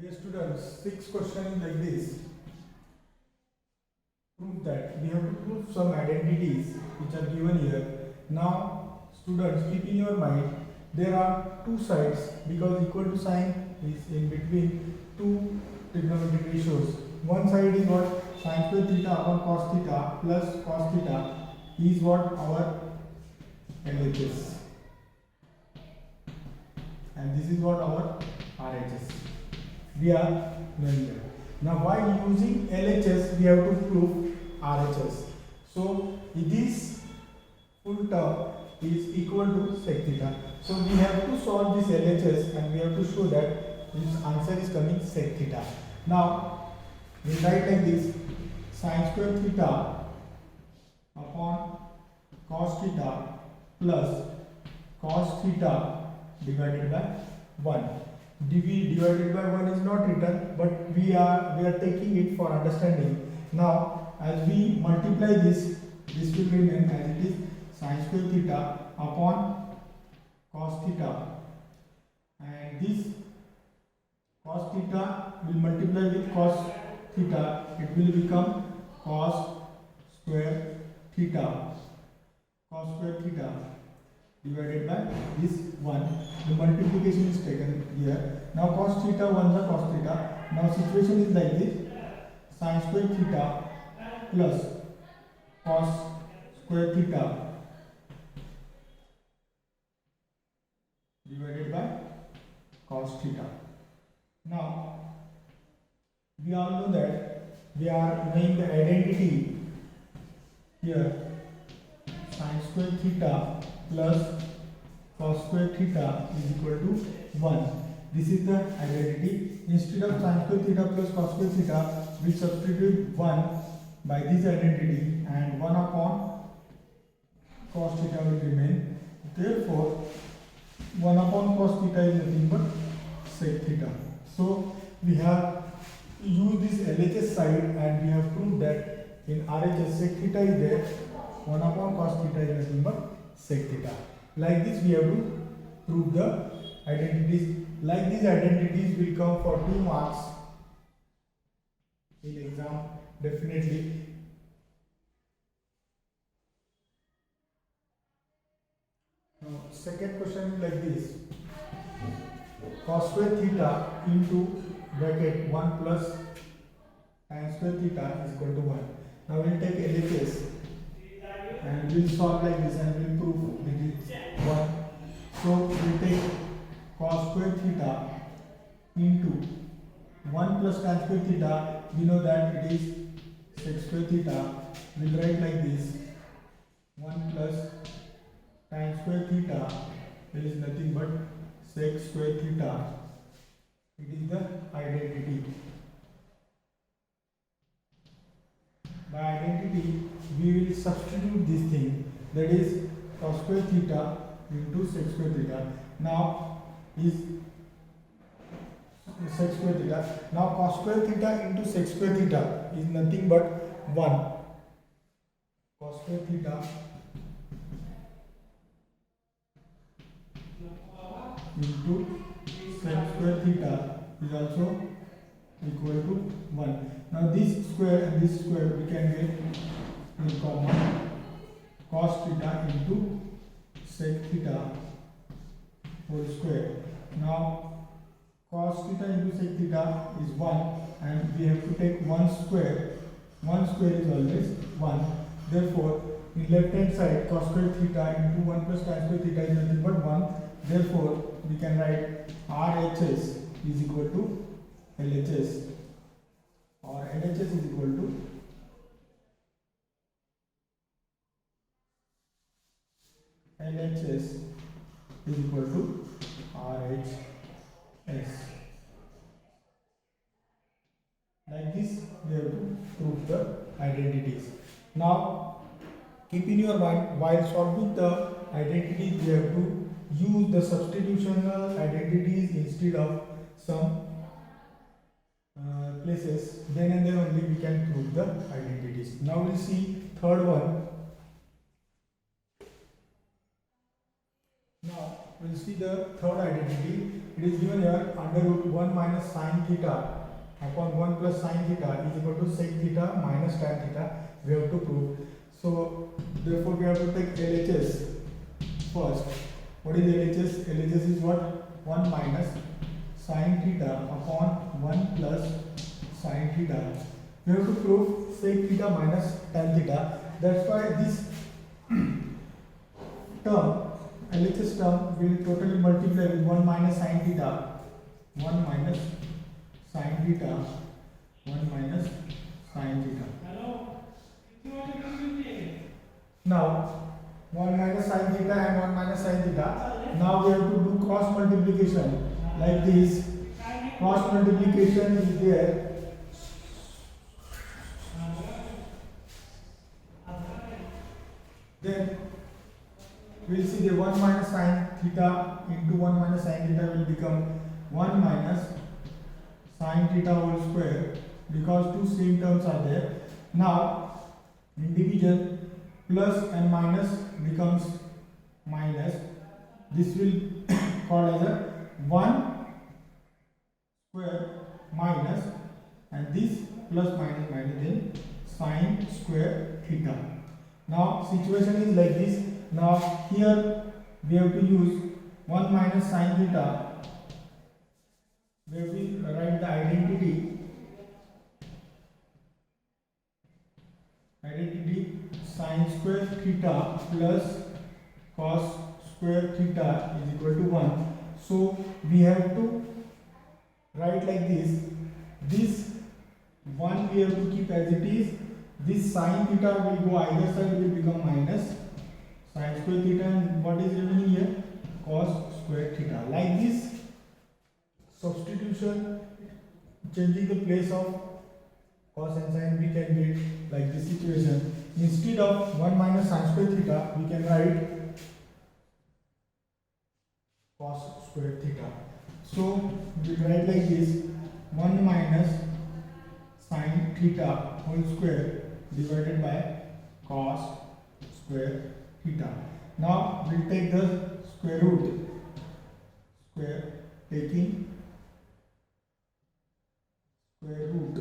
Dear students, six questions like this. Prove that we have to prove some identities which are given here. Now, students, keep in your mind there are two sides because equal to sign is in between two trigonometric ratios. One side is what sin square theta upon cos theta plus cos theta is what our LHS, and this is what our RHS. We are knowing that. Now, while using LHS, we have to prove RHS. So, this full term is equal to sec theta. So, we have to solve this LHS and we have to show that this answer is coming sec theta. Now, we write like this: sin square theta upon cos theta plus cos theta divided by 1. dv divided by 1 is not written, but we are taking it for understanding. Now, as we multiply this will remain as it is sin square theta upon cos theta, and this cos theta will multiply with cos theta, it will become cos square theta divided by this 1. The multiplication is taken here. Now cos theta 1 is cos theta. Now situation is like this: sin square theta plus cos square theta divided by cos theta. Now we all know that we are knowing the identity here: sin square theta plus cos square theta is equal to 1. This is the identity. Instead of sin square theta plus cos square theta, we substitute 1 by this identity, and 1 upon cos theta will remain. Therefore, 1 upon cos theta is nothing but sec theta. So, we have used this LHS side and we have proved that in RHS sec theta is there, 1 upon cos theta is nothing but sec theta. Like this we have to prove the identities. Like these identities will come for 2 marks in exam definitely. Now second question is like this: cos square theta into bracket 1 plus tan square theta is equal to 1. Now we will take LHS and we will solve like this and we will prove it is 1. So we take cos square theta into 1 plus tan square theta. We know that it is sec square theta. We will write like this: 1 plus tan square theta, there is nothing but sec square theta. It is the identity. By identity, we will substitute this thing, that is cos square theta into sec square theta. Now is sec square theta. Now cos square theta into sec square theta is nothing but 1. Cos square theta into sec square theta is also equal to 1. Now this square and this square we can get in common: cos theta into sec theta whole square. Now cos theta into sec theta is 1 and we have to take 1 square. 1 square is always 1. Therefore, in left hand side, cos square theta into 1 plus tan square theta is nothing but 1. Therefore, we can write RHS is equal to LHS, or LHS is equal to LHS is equal to RHS. Like this, we have to prove the identities. Now, keep in your mind, while solving the identities, we have to use the substitutional identities instead of some places. Then and then only we can prove the identities. Now we'll see third one. Now we'll see the third identity. It is given here under root 1 minus sine theta upon 1 plus sine theta is equal to sec theta minus tan theta. We have to prove. So therefore we have to take LHS first. What is LHS? LHS is what? 1 minus sine theta upon 1 plus sine theta. We have to prove sec theta minus tan theta. That's why this term, LHS term, will totally multiply with 1 minus sine theta. 1 minus sine theta. 1 minus sine theta. Now 1 minus sine theta and 1 minus sine theta. Now we have to do cross multiplication like this. Cross multiplication is there. Then we'll see the 1 minus sine theta into 1 minus sine theta will become 1 minus sine theta whole square, because two same terms are there. Now in division, plus and minus becomes minus. This will call as a 1 square minus, and this plus minus minus, then sine square theta. Now situation is like this. Now here we have to use 1 minus sine theta. We have to write the identity sine square theta plus cos square theta is equal to 1. So we have to write like this. This 1 we have to keep as it is. This sine theta will go either side, will become minus sine square theta, and what is remaining here? Cos square theta. Like this substitution, changing the place of cos and sine, we can get like this situation. Instead of 1 minus sine square theta, we can write cos square theta. So we write like this: 1 minus sine theta whole square divided by cos square theta. Now we'll take the square root. Taking square root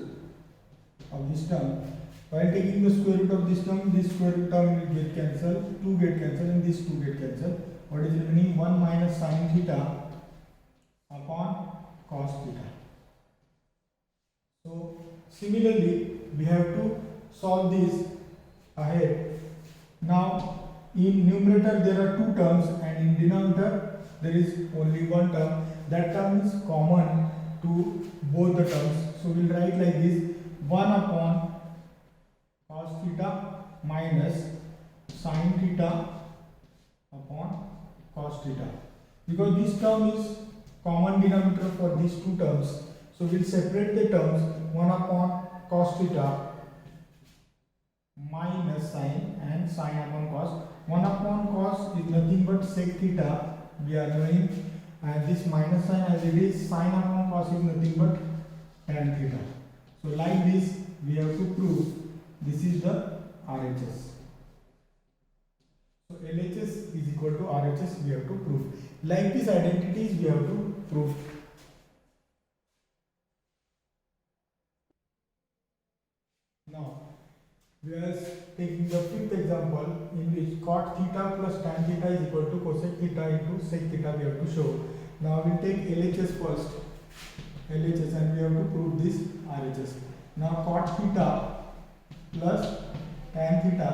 of this term. While taking the square root of this square root term will get cancelled, 2 get cancelled, and this 2 get cancelled. What is remaining? 1 minus sine theta upon cos theta. So similarly, we have to solve this ahead. Now in numerator there are 2 terms, and in denominator there is only 1 term. That term is common to both the terms. So we'll write like this: 1 upon cos theta minus sine theta upon cos theta. Because this term is common denominator for these 2 terms, so we'll separate the terms. 1 upon cos theta minus sine and sine upon cos. 1 upon cos is nothing but sec theta, we are knowing, and this minus sign as it is, sine upon cos is nothing but tan theta. So like this we have to prove this is the RHS. So LHS is equal to RHS, we have to prove. Like these identities we have to prove. Now we are taking the 5th example, in which cot theta plus tan theta is equal to cosec theta into sec theta we have to show. Now we take LHS first, LHS, and we have to prove this RHS. Now cot theta plus tan theta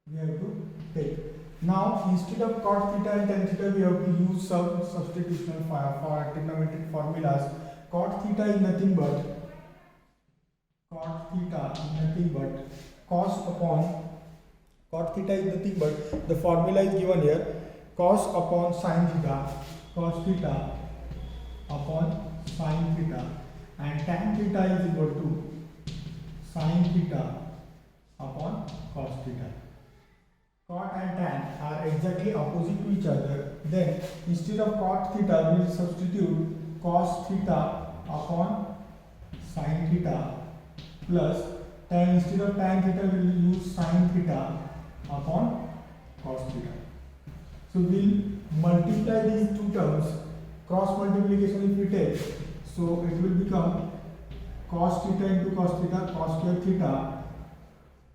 we have to take. Now instead of cot theta and tan theta, we have to use some substitutional for trigonometric formulas. Cot theta is nothing but cos upon, cot theta is nothing but, the formula is given here, cos upon sin theta, cos theta upon sin theta, and tan theta is equal to sin theta upon cos theta. Cot and tan are exactly opposite to each other. Then instead of cot theta, we will substitute cos theta upon sin theta plus tan. Instead of tan theta, we will use sin theta upon cos theta. So we will multiply these two terms, cross multiplication if we take, so it will become cos theta into cos theta, cos square theta,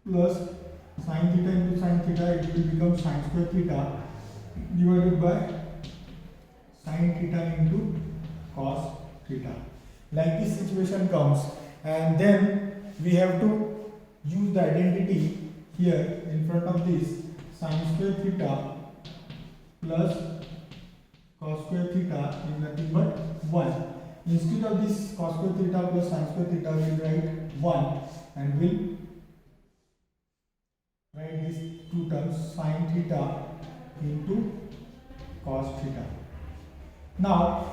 plus sin theta into sin theta, it will become sin square theta divided by sin theta into cos theta. Like this situation comes, and then we have to use the identity here in front of this. Sin square theta plus cos square theta is nothing but 1. Instead of this cos square theta plus sin square theta, we will write 1 and we'll write these two terms sin theta into cos theta. Now,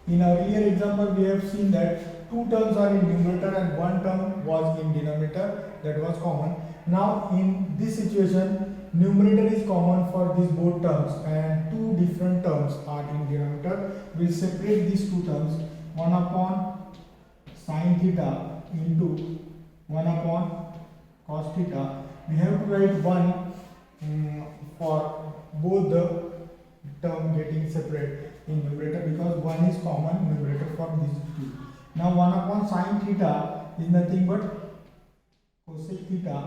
in our earlier example, we have seen that two terms are in numerator and one term was in denominator, that was common. Now, in this situation, numerator is common for these both terms and two different terms are in denominator. We will separate these two terms, 1 upon sin theta into 1 upon cos theta. We have to write 1 for both the term getting separate in numerator, because 1 is common numerator for these two. Now 1 upon sin theta is nothing but cosec theta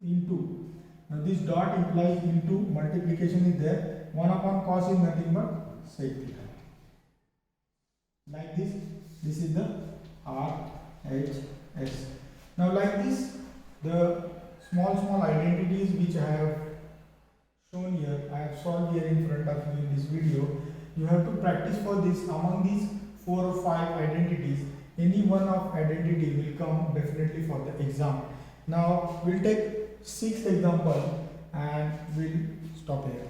into, now this dot implies into, multiplication is there, 1 upon cos is nothing but sec theta. Like this, this is the RHS. Now like this, the small identities which I have shown here, I have solved here in front of you in this video. You have to practice for this. Among these 4 or 5 identities, any one of identity will come definitely for the exam. Now we'll take 6th example and we'll stop here.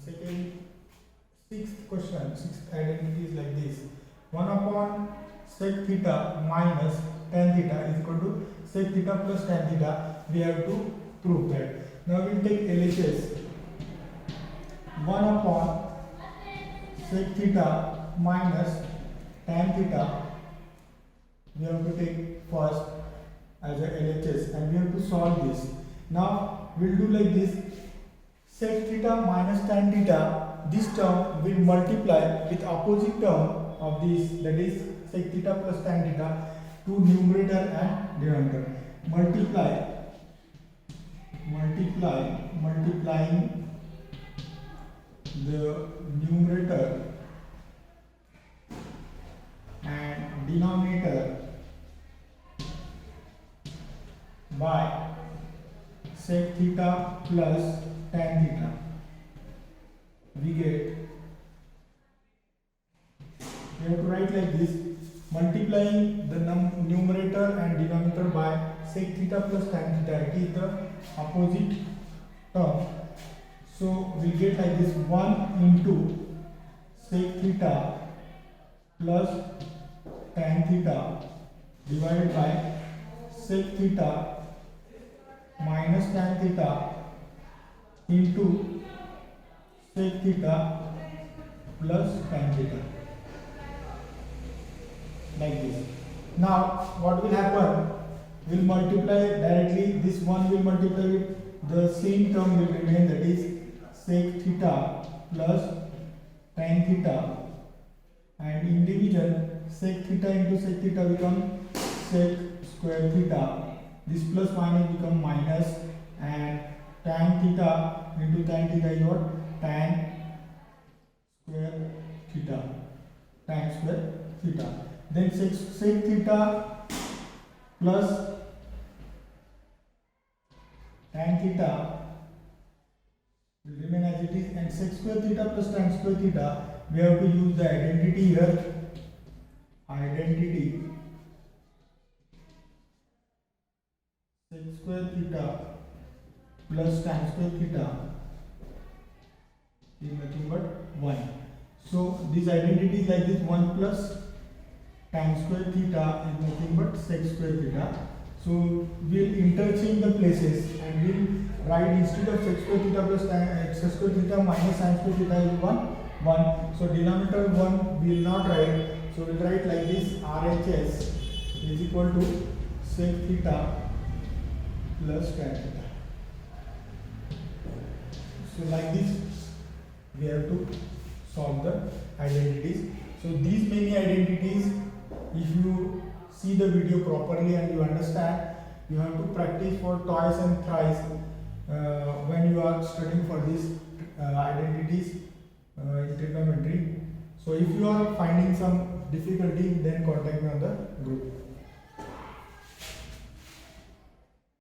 The sixth question, 6th identity is like this: 1 upon sec theta minus tan theta is equal to sec theta plus tan theta. We have to prove that. Now we'll take LHS. 1 upon sec theta minus tan theta, we have to take first as a LHS and we have to solve this. Now we'll do like this: sec theta minus tan theta, this term will multiply with opposite term of this, that is sec theta plus tan theta, to numerator and denominator. Multiplying the numerator and denominator by sec theta plus tan theta, we have to write like this: multiplying the numerator and denominator by sec theta plus tan theta, it is the opposite term. So we get like this: 1 into sec theta plus tan theta divided by sec theta minus tan theta into sec theta plus tan theta. Like this. Now what will happen? We'll multiply directly. This one will multiply with the same term will remain, that is sec theta plus tan theta, and in division sec theta into sec theta become sec square theta. This plus minus become minus, and tan theta into tan theta is what? Tan square theta. Tan square theta. Then sec theta plus tan theta will remain as it is, and sec square theta plus tan square theta, we have to use the identity here. Identity sec square theta plus tan square theta is nothing but 1. So this identity is like this: 1 plus tan square theta is nothing but sec square theta. So we'll interchange the places and we'll write, instead of sec square theta plus sec square theta minus sin square theta is 1. So denominator 1 we will not write. So we'll write like this: RHS is equal to sec theta plus tan theta. So like this we have to solve the identities. So these many identities, if you see the video properly and you understand, you have to practice for twice and thrice when you are studying for these identities in trigonometry. So if you are finding some difficulty, then contact me on the group.